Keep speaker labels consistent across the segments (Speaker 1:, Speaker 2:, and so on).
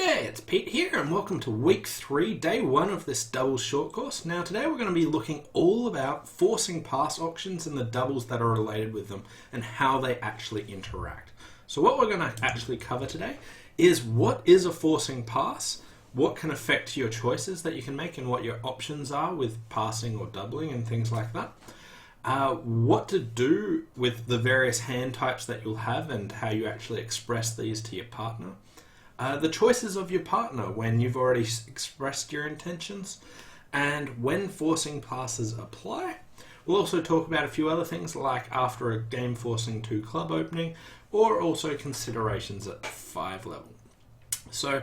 Speaker 1: G'day, it's Pete here and welcome to week 3, day 1 of this doubles short course. Now today we're going to be looking all about forcing pass auctions and the doubles that are related with them and how they actually interact. So what we're going to actually cover today is what is a forcing pass, what can affect your choices that you can make and what your options are with passing or doubling and things like that. What to do with the various hand types that you'll have and how you actually express these to your partner. The choices of your partner when you've already expressed your intentions, and when forcing passes apply. We'll also talk about a few other things like after a game forcing 2 club opening, or also considerations at 5 level. So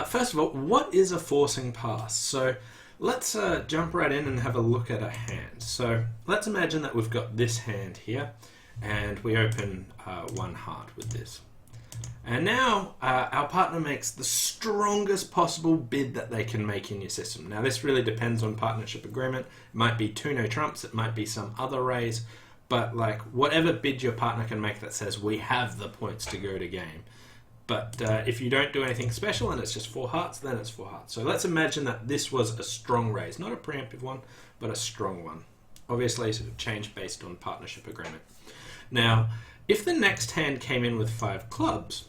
Speaker 1: first of all, what is a forcing pass? So let's jump right in and have a look at a hand. So let's imagine that we've got this hand here and we open one heart with this. And now our partner makes the strongest possible bid that they can make in your system. Now this really depends on partnership agreement. It might be 2 no trumps, it might be some other raise, but like whatever bid your partner can make that says we have the points to go to game. But if you don't do anything special and it's just 4 hearts, then it's 4 hearts. So let's imagine that this was a strong raise, not a preemptive one, but a strong one. Obviously sort of change based on partnership agreement. Now, if the next hand came in with 5 clubs,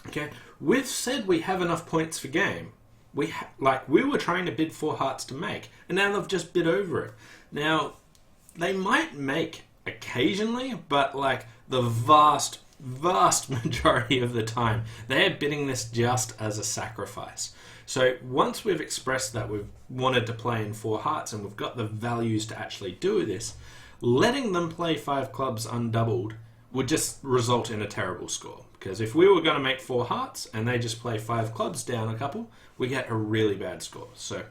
Speaker 1: okay, we've said we have enough points for game. We were trying to bid 4 hearts to make, and now they've just bid over it. Now, they might make occasionally, but like the vast majority of the time, they're bidding this just as a sacrifice. So once we've expressed that we've wanted to play in 4 hearts and we've got the values to actually do this, letting them play 5 clubs undoubled would just result in a terrible score. Because if we were going to make 4 hearts and they just play 5 clubs down a couple, we get a really bad score. So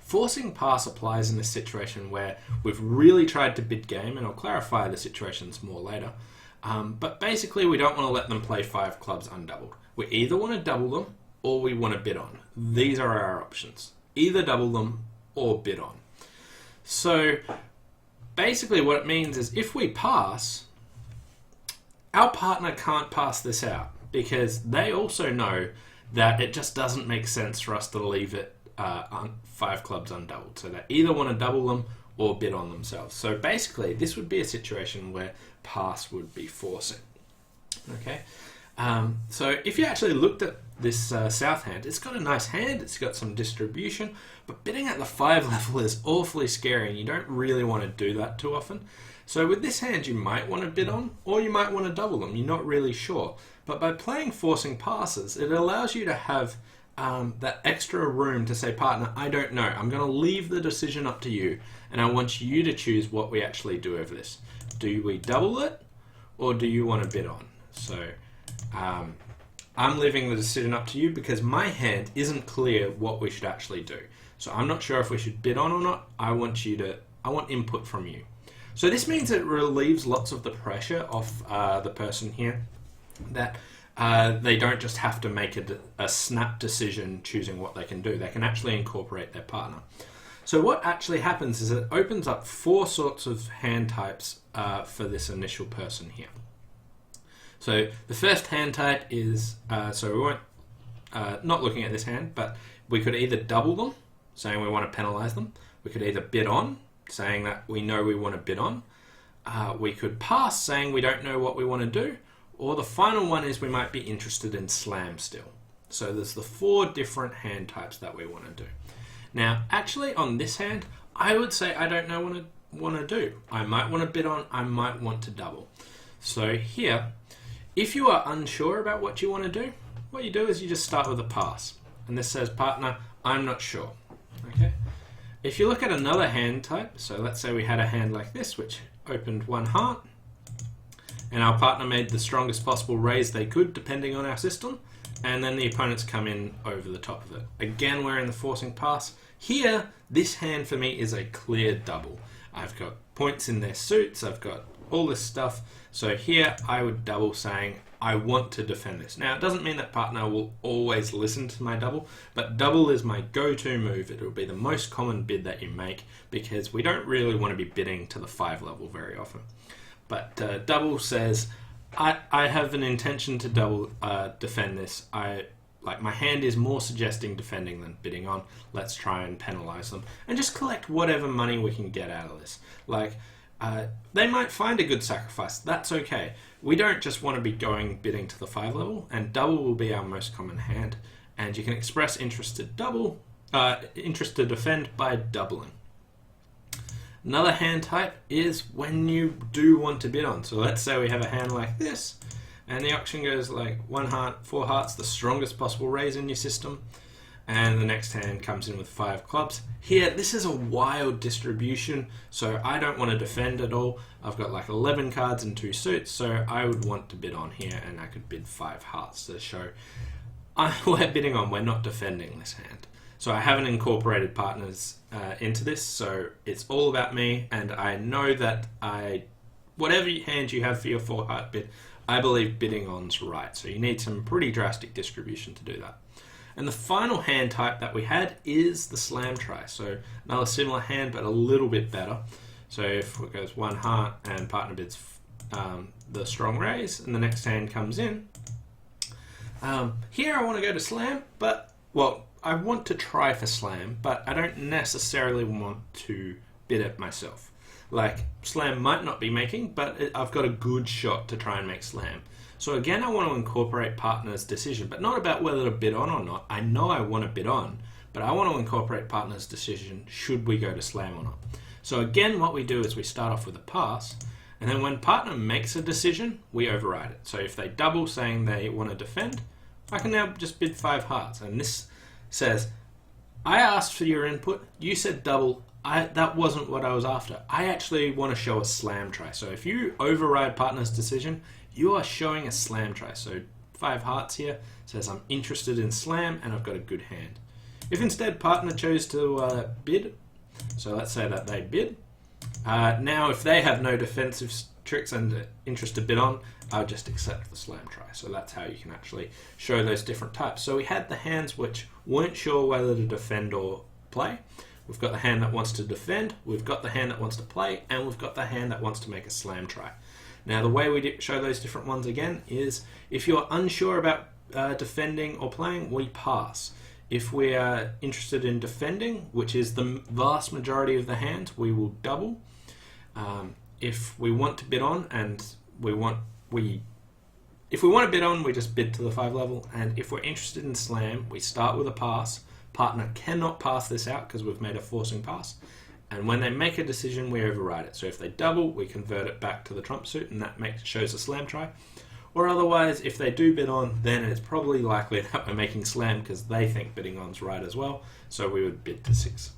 Speaker 1: forcing pass applies in this situation where we've really tried to bid game, and I'll clarify the situations more later. But basically we don't want to let them play 5 clubs undoubled. We either want to double them or we want to bid on. These are our options. Either double them or bid on. So basically what it means is if we pass, our partner can't pass this out because they also know that it just doesn't make sense for us to leave it 5 clubs undoubled. So they either want to double them or bid on themselves. So basically this would be a situation where pass would be forcing. Okay, so if you actually looked at this south hand, it's got a nice hand, it's got some distribution, but bidding at the 5 level is awfully scary and you don't really want to do that too often. So with this hand you might want to bid on, or you might want to double them, you're not really sure. But by playing forcing passes, it allows you to have that extra room to say, partner, I don't know, I'm going to leave the decision up to you, and I want you to choose what we actually do over this. Do we double it, or do you want to bid on? So I'm leaving the decision up to you because my hand isn't clear what we should actually do. So I'm not sure if we should bid on or not. I want input from you. So this means it relieves lots of the pressure off the person here, that they don't just have to make a snap decision choosing what they can do. They can actually incorporate their partner. So what actually happens is it opens up 4 sorts of hand types for this initial person here. So the first hand type is, so we won't, not looking at this hand, but we could either double them, saying we want to penalize them. We could either bid on, saying that we know we want to bid on. We could pass, saying we don't know what we want to do. Or the final one is we might be interested in slam still. So there's the 4 different hand types that we want to do. Now, actually on this hand, I would say I don't know what I want to do. I might want to bid on, I might want to double. So here, if you are unsure about what you want to do, what you do is you just start with a pass. And this says, partner, I'm not sure. Okay. If you look at another hand type, so let's say we had a hand like this, which opened 1 heart, and our partner made the strongest possible raise they could, depending on our system, and then the opponents come in over the top of it. Again, we're in the forcing pass. Here, this hand for me is a clear double. I've got points in their suits, I've got all this stuff. So here, I would double saying, I want to defend this. Now, it doesn't mean that partner will always listen to my double, but double is my go-to move. It will be the most common bid that you make because we don't really want to be bidding to the 5 level very often. But double says, I have an intention to double defend this. like my hand is more suggesting defending than bidding on. Let's try and penalize them and just collect whatever money we can get out of this. Like, they might find a good sacrifice. That's okay. We don't just want to be going bidding to the 5 level, and double will be our most common hand. And you can express interest to defend by doubling. Another hand type is when you do want to bid on. So let's say we have a hand like this, and the auction goes like 1 heart, 4 hearts, the strongest possible raise in your system, and the next hand comes in with 5 clubs. Here, this is a wild distribution, so I don't want to defend at all. I've got like 11 cards and 2 suits, so I would want to bid on here, and I could bid 5 hearts to show we're bidding on, we're not defending this hand. So I haven't incorporated partners into this, so it's all about me, and I know that whatever hand you have for your 4 heart bid, I believe bidding on's right. So you need some pretty drastic distribution to do that. And the final hand type that we had is the slam try. So another similar hand, but a little bit better. So if it goes 1 heart and partner bids the strong raise, and the next hand comes in, here I want to go to slam, but, well, I want to try for slam, but I don't necessarily want to bid it myself. Like, slam might not be making, but I've got a good shot to try and make slam. So again, I want to incorporate partner's decision, but not about whether to bid on or not. I know I want to bid on, but I want to incorporate partner's decision, should we go to slam or not. So again, what we do is we start off with a pass, and then when partner makes a decision, we override it. So if they double saying they want to defend, I can now just bid 5 hearts, and this says, I asked for your input, you said double, that wasn't what I was after. I actually want to show a slam try. So if you override partner's decision, you are showing a slam try. So 5 hearts here says I'm interested in slam and I've got a good hand. If instead partner chose to bid, so let's say that they bid, now if they have no defensive tricks and interest to bid on, I'll just accept the slam try. So that's how you can actually show those different types. So we had the hands which weren't sure whether to defend or play. We've got the hand that wants to defend, we've got the hand that wants to play, and we've got the hand that wants to make a slam try. Now the way we show those different ones again is if you're unsure about defending or playing, we pass. If we are interested in defending, which is the vast majority of the hands, we will double. If we want to bid on and if we want to bid on, we just bid to the 5 level, and if we're interested in slam, we start with a pass. Partner cannot pass this out because we've made a forcing pass, and when they make a decision, we override it. So if they double, we convert it back to the trump suit, and that shows a slam try. Or otherwise, if they do bid on, then it's probably likely that we're making slam because they think bidding on's right as well, so we would bid to 6.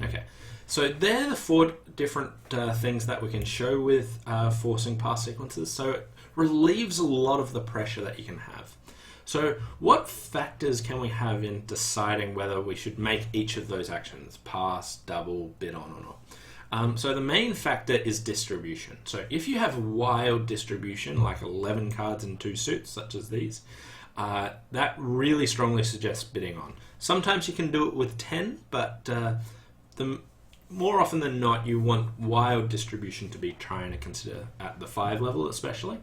Speaker 1: Okay, so they're the 4 different things that we can show with forcing pass sequences, so it relieves a lot of the pressure that you can have. So what factors can we have in deciding whether we should make each of those actions, pass, double, bid on or not? So the main factor is distribution. So if you have wild distribution, like 11 cards and 2 suits, such as these, that really strongly suggests bidding on. Sometimes you can do it with 10, but more often than not, you want wild distribution to be trying to consider at the 5 level especially.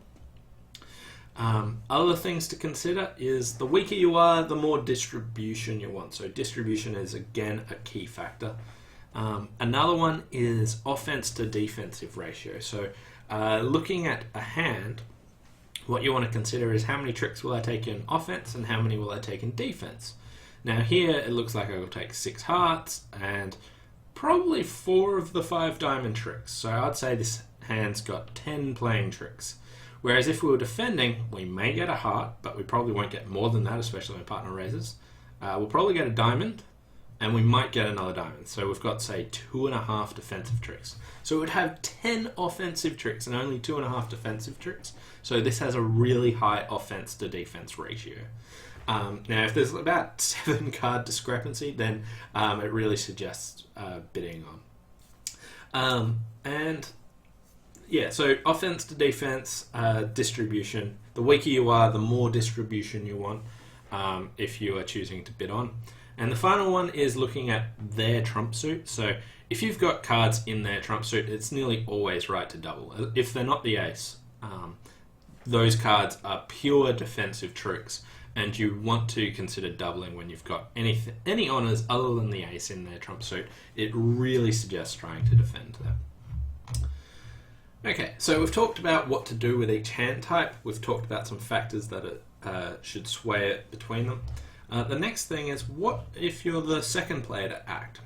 Speaker 1: Other things to consider is the weaker you are, the more distribution you want. So distribution is again a key factor. Another one is offense to defensive ratio. So looking at a hand, what you want to consider is how many tricks will I take in offense and how many will I take in defense. Now here it looks like I will take 6 hearts and probably 4 of the 5 diamond tricks. So I'd say this hand's got 10 playing tricks. Whereas if we were defending, we may get a heart, but we probably won't get more than that, especially when partner raises. We'll probably get a diamond, and we might get another diamond. So we've got, say, 2.5 defensive tricks. So it would have 10 offensive tricks and only 2.5 defensive tricks. So this has a really high offense to defense ratio. Now, if there's about 7 card discrepancy, then it really suggests bidding on. Yeah, so offense to defense, distribution. The weaker you are, the more distribution you want if you are choosing to bid on. And the final one is looking at their trump suit. So if you've got cards in their trump suit, it's nearly always right to double. If they're not the ace, those cards are pure defensive tricks. and you want to consider doubling when you've got any honours other than the ace in their trump suit, it really suggests trying to defend that. Okay, so we've talked about what to do with each hand type. We've talked about some factors that should sway it between them. The next thing is, what if you're the second player to act?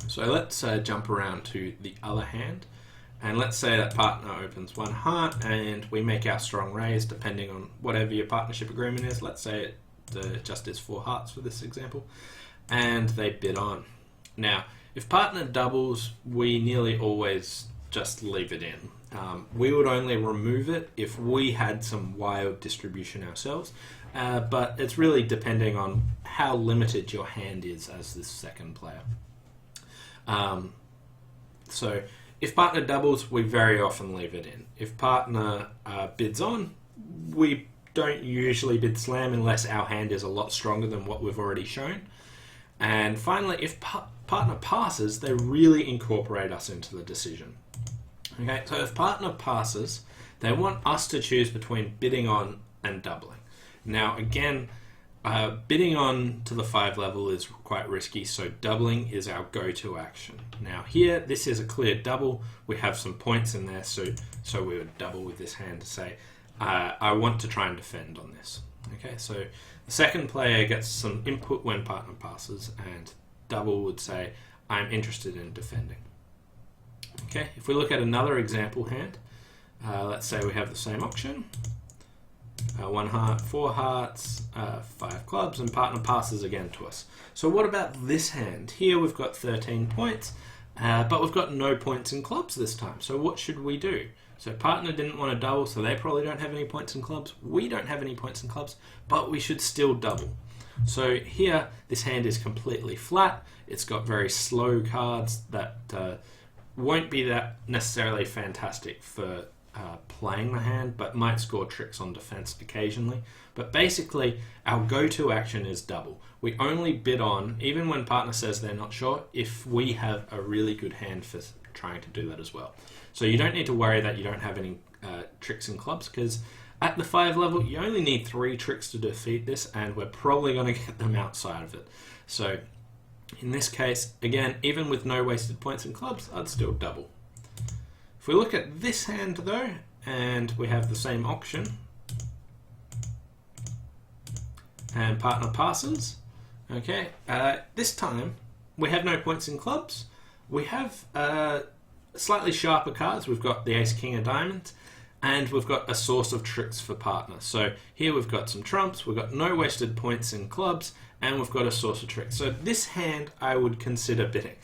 Speaker 1: So let's jump around to the other hand, and let's say that partner opens one heart and we make our strong raise depending on whatever your partnership agreement is. Let's say it just is 4 hearts for this example, and they bid on. Now, if partner doubles, we nearly always just leave it in. We would only remove it if we had some wild distribution ourselves, but it's really depending on how limited your hand is as this second player. So if partner doubles, we very often leave it in. If partner bids on, we don't usually bid slam unless our hand is a lot stronger than what we've already shown. And finally, if partner passes, they really incorporate us into the decision. Okay, so if partner passes, they want us to choose between bidding on and doubling. Now again, bidding on to the 5 level is quite risky, so doubling is our go-to action. Now here, this is a clear double. We have some points in their suit, so we would double with this hand to say, I want to try and defend on this. Okay, so the second player gets some input when partner passes, and double would say, I'm interested in defending. Okay, if we look at another example hand, let's say we have the same auction. 1 heart, 4 hearts, 5 clubs, and partner passes again to us. So what about this hand? Here we've got 13 points, but we've got no points in clubs this time. So what should we do? So partner didn't want to double, so they probably don't have any points in clubs. We don't have any points in clubs, but we should still double. So here, this hand is completely flat. It's got very slow cards that won't be that necessarily fantastic for playing the hand, but might score tricks on defense occasionally. But basically, our go-to action is double. We only bid on, even when partner says they're not sure, if we have a really good hand for trying to do that as well. So you don't need to worry that you don't have any tricks in clubs, because at the 5 level, you only need 3 tricks to defeat this, and we're probably going to get them outside of it. So in this case, again, even with no wasted points in clubs, I'd still double. If we look at this hand though, and we have the same auction, and partner passes, okay, this time we have no points in clubs. We have slightly sharper cards. We've got the ace king of diamonds, and we've got a source of tricks for partner. So here we've got some trumps, we've got no wasted points in clubs, and we've got a source of tricks. So this hand I would consider bidding.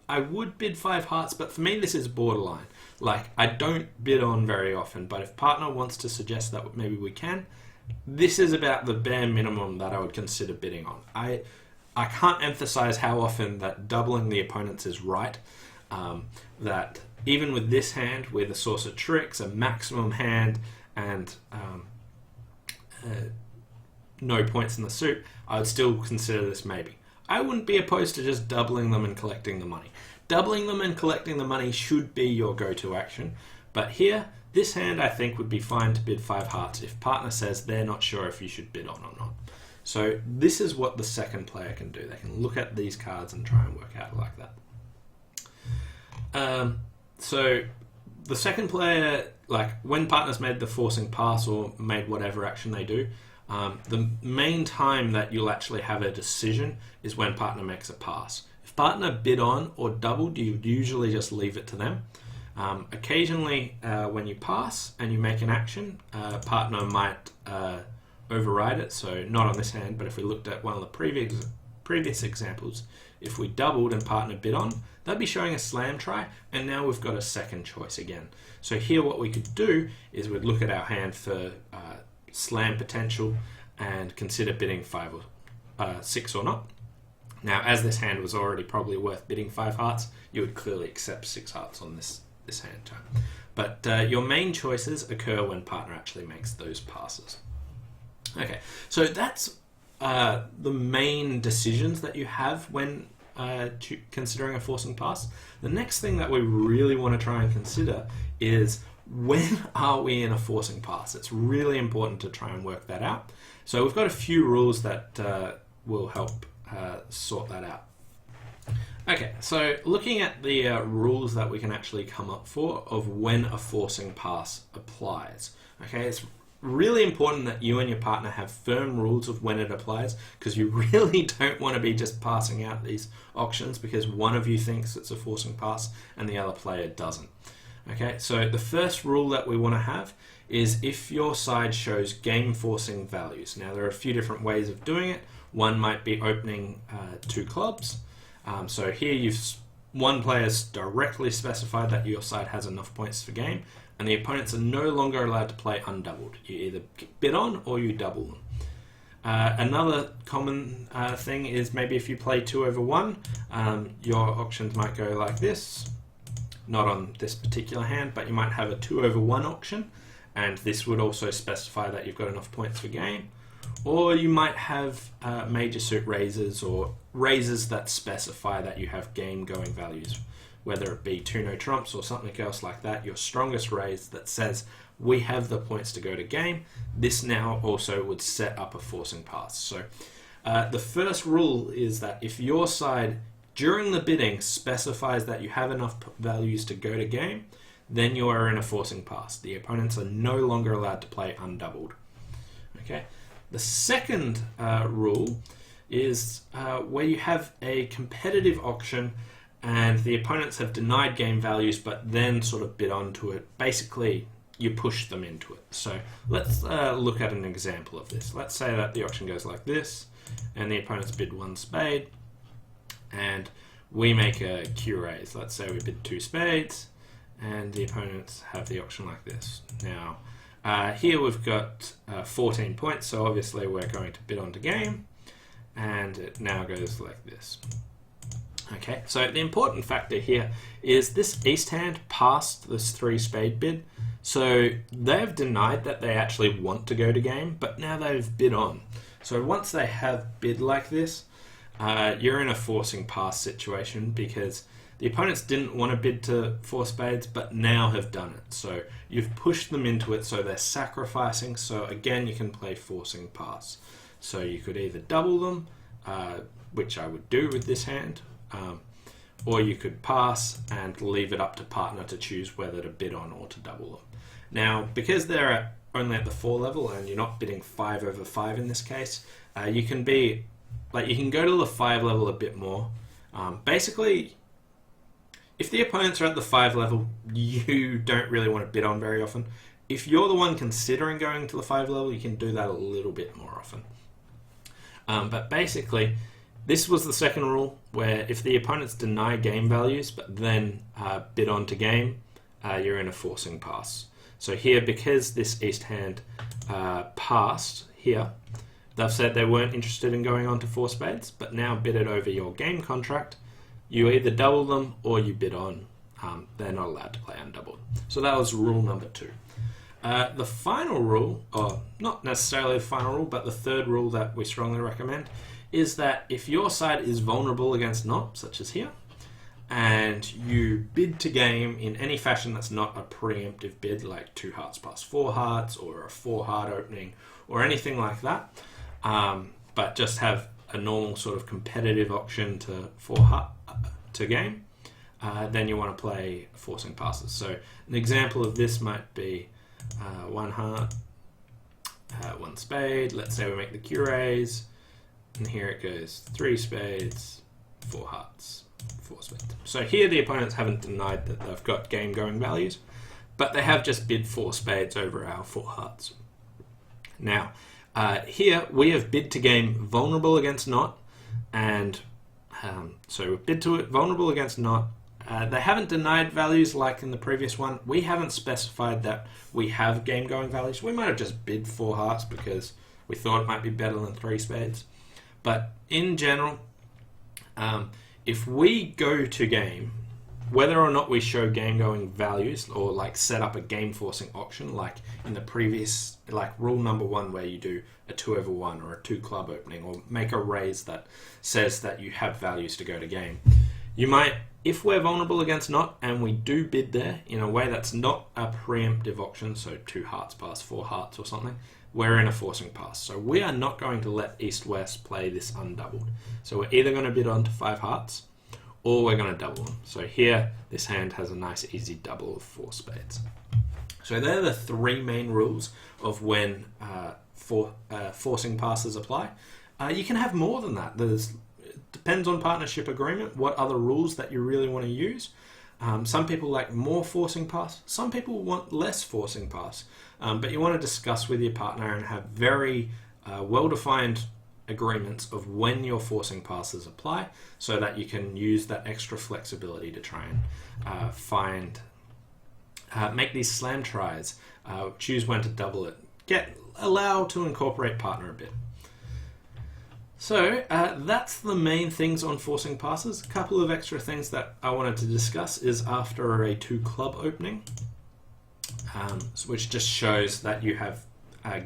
Speaker 1: I would bid 5 hearts, but for me this is borderline. Like, I don't bid on very often, but if partner wants to suggest that maybe we can, this is about the bare minimum that I would consider bidding on. I can't emphasize how often that doubling the opponents is right. That even with this hand, with a source of tricks, a maximum hand, and no points in the suit, I would still consider this maybe. I wouldn't be opposed to just doubling them and collecting the money. Doubling them and collecting the money should be your go-to action, but here, this hand I think would be fine to bid 5 hearts if partner says they're not sure if you should bid on or not. So this is what the second player can do. They can look at these cards and try and work out like that. So the second player, like when partner's made the forcing pass or made whatever action they do, the main time that you'll actually have a decision is when partner makes a pass. If partner bid on or doubled, you usually just leave it to them. Occasionally, when you pass and you make an action, partner might override it, so not on this hand, but if we looked at one of the previous examples, if we doubled and partner bid on, that'd be showing a slam try, and now we've got a second choice again. So here what we could do is we'd look at our hand for slam potential and consider bidding 5 or 6 or not. Now, as this hand was already probably worth bidding 5 hearts, you would clearly accept 6 hearts on this hand type. But your main choices occur when partner actually makes those passes. Okay, so that's the main decisions that you have when considering a forcing pass. The next thing that we really want to try and consider is when are we in a forcing pass? It's really important to try and work that out. So we've got a few rules that will help sort that out. Okay, so looking at the rules that we can actually come up for of when a forcing pass applies. Okay, it's really important that you and your partner have firm rules of when it applies, because you really don't want to be just passing out these auctions because one of you thinks it's a forcing pass and the other player doesn't. Okay, so the first rule that we want to have is if your side shows game forcing values. Now there are a few different ways of doing it. One might be opening 2 clubs. So here one player's directly specified that your side has enough points for game, and the opponents are no longer allowed to play undoubled. You either bid on or you double them. Another common thing is maybe if you play 2 over 1, your auctions might go like this. Not on this particular hand, but you might have a 2 over 1 auction, and this would also specify that you've got enough points for game. Or you might have major suit raises or raises that specify that you have game going values, whether it be 2 no trumps or something else like that. Your strongest raise that says we have the points to go to game. This now also would set up a forcing pass. So the first rule is that if your side during the bidding specifies that you have enough values to go to game, then you are in a forcing pass. The opponents are no longer allowed to play undoubled. Okay. The second rule is where you have a competitive auction and the opponents have denied game values but then sort of bid onto it. Basically, you push them into it. So let's look at an example of this. Let's say that the auction goes like this and the opponents bid 1 spade and we make a Q raise. Let's say we bid 2 spades and the opponents have the auction like this. Now, here we've got 14 points, so obviously we're going to bid onto game, and it now goes like this. Okay, so the important factor here is this east hand passed this 3 spade bid, so they've denied that they actually want to go to game, but now they've bid on. So once they have bid like this, you're in a forcing pass situation because the opponents didn't want to bid to 4 spades, but now have done it. So you've pushed them into it, so they're sacrificing. So again, you can play forcing pass. So you could either double them, which I would do with this hand, or you could pass and leave it up to partner to choose whether to bid on or to double them. Now, because they're only at the 4 level and you're not bidding 5 over 5 in this case, you can go to the 5 level a bit more. Basically, if the opponents are at the 5 level, you don't really want to bid on very often. If you're the one considering going to the 5 level, you can do that a little bit more often. But basically, this was the second rule, where if the opponents deny game values, but then bid on to game, you're in a forcing pass. So here, because this east hand passed here, they've said they weren't interested in going on to 4 spades, but now bid it over your game contract. You either double them or you bid on. They're not allowed to play undoubled. So that was rule number 2. The final rule, or not necessarily the final rule, but the third rule that we strongly recommend, is that if your side is vulnerable against not, such as here, and you bid to game in any fashion that's not a preemptive bid, like 2 hearts plus 4 hearts, or a 4 heart opening, or anything like that, but just have a normal sort of competitive auction to 4 heart to game, then you want to play forcing passes. So an example of this might be 1 heart, 1 spade. Let's say we make the Q raise, and here it goes 3 spades, 4 hearts, 4 spades. So here the opponents haven't denied that they've got game going values, but they have just bid 4 spades over our 4 hearts. Now, here we have bid to game vulnerable against not, and so we bid to it vulnerable against not. They haven't denied values like in the previous one. We haven't specified that we have game going values. We might have just bid 4 hearts because we thought it might be better than 3 spades. But in general, if we go to game, whether or not we show game going values or like set up a game forcing auction like in the previous, like rule number 1 where you do a 2 over 1 or a 2 club opening or make a raise that says that you have values to go to game, You might, if we're vulnerable against not, and we do bid there in a way that's not a preemptive auction, so 2 hearts pass 4 hearts or something, we're in a forcing pass. So we are not going to let East-West play this undoubled. So we're either going to bid on to 5 hearts, or we're going to double them. So here, this hand has a nice easy double of 4 spades. So they're the 3 main rules of when forcing passes apply. You can have more than that. It depends on partnership agreement, what other rules that you really want to use. Some people like more forcing pass, some people want less forcing pass, but you want to discuss with your partner and have very well-defined agreements of when your forcing passes apply, so that you can use that extra flexibility to try and make these slam tries, choose when to double it, allow to incorporate partner a bit. So that's the main things on forcing passes. A couple of extra things that I wanted to discuss is after a 2 club opening, which just shows that you have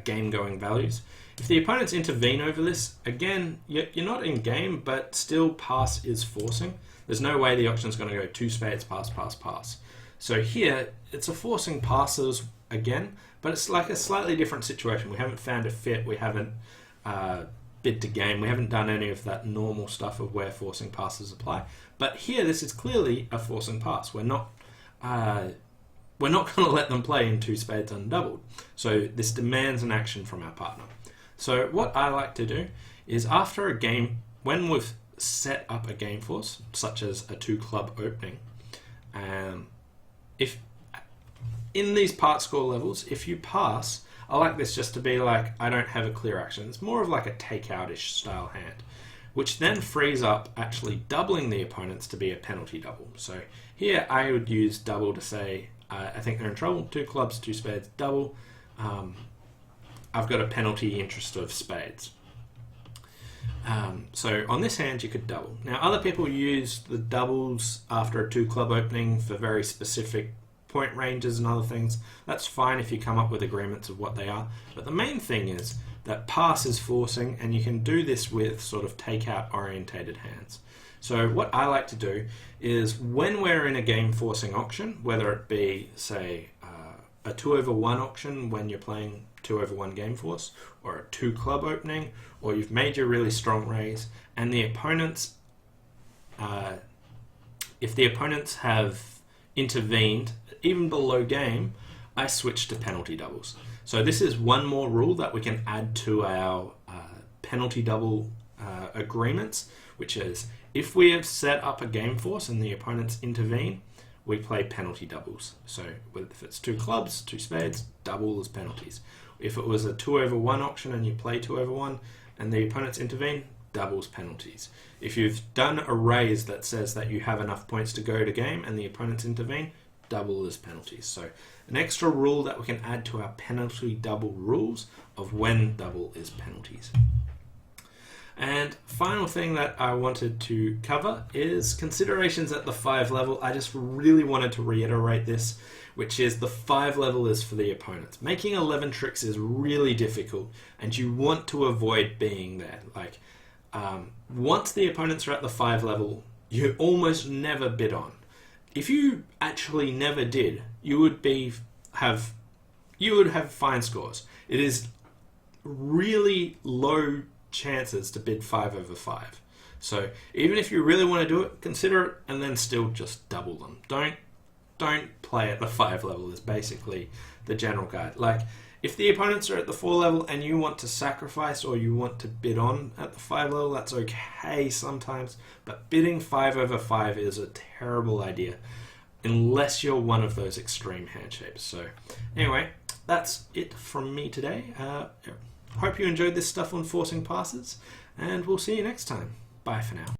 Speaker 1: game going values. If the opponents intervene over this, again, you're not in game, but still pass is forcing. There's no way the auction's going to go 2 spades, pass, pass, pass. So here, it's a forcing passes again, but it's like a slightly different situation. We haven't found a fit, we haven't bid to game, we haven't done any of that normal stuff of where forcing passes apply. But here, this is clearly a forcing pass. We're not going to let them play in 2 spades undoubled. So this demands an action from our partner. So what I like to do is after a game, when we've set up a game force, such as a 2 club opening, if in these part score levels, if you pass, I like this just to be like, I don't have a clear action. It's more of like a takeout-ish style hand, which then frees up actually doubling the opponents to be a penalty double. So here I would use double to say, I think they're in trouble, 2 clubs, 2 spades, double. I've got a penalty interest of spades. So on this hand you could double. Now other people use the doubles after a 2 club opening for very specific point ranges and other things. That's fine if you come up with agreements of what they are. But the main thing is that pass is forcing, and you can do this with sort of takeout orientated hands. So what I like to do is when we're in a game forcing auction, whether it be say a 2/1 auction when you're playing 2/1 game force, or a 2 club opening, or you've made your really strong raise, and the opponents, if the opponents have intervened even below game, I switch to penalty doubles. So this is one more rule that we can add to our penalty double agreements, which is if we have set up a game force and the opponents intervene, we play penalty doubles. So if it's 2 clubs, 2 spades, double as penalties. If it was a 2/1 auction and you play 2/1 and the opponents intervene, doubles penalties. If you've done a raise that says that you have enough points to go to game and the opponents intervene, double as penalties. So an extra rule that we can add to our penalty double rules of when double is penalties. And final thing that I wanted to cover is considerations at the 5 level. I just really wanted to reiterate this, which is the 5 level is for the opponents. Making 11 tricks is really difficult, and you want to avoid being there. Like, once the opponents are at the 5 level, you almost never bid on. If you actually never did, you would have fine scores. It is really low chances to bid 5/5. So even if you really want to do it, consider it and then still just double them. Don't play at the 5 level is basically the general guide. Like, if the opponents are at the 4 level and you want to sacrifice or you want to bid on at the 5 level, that's okay sometimes, but bidding 5/5 is a terrible idea unless you're one of those extreme hand shapes. So anyway, that's it from me today. Hope you enjoyed this stuff on forcing passes, and we'll see you next time. Bye for now.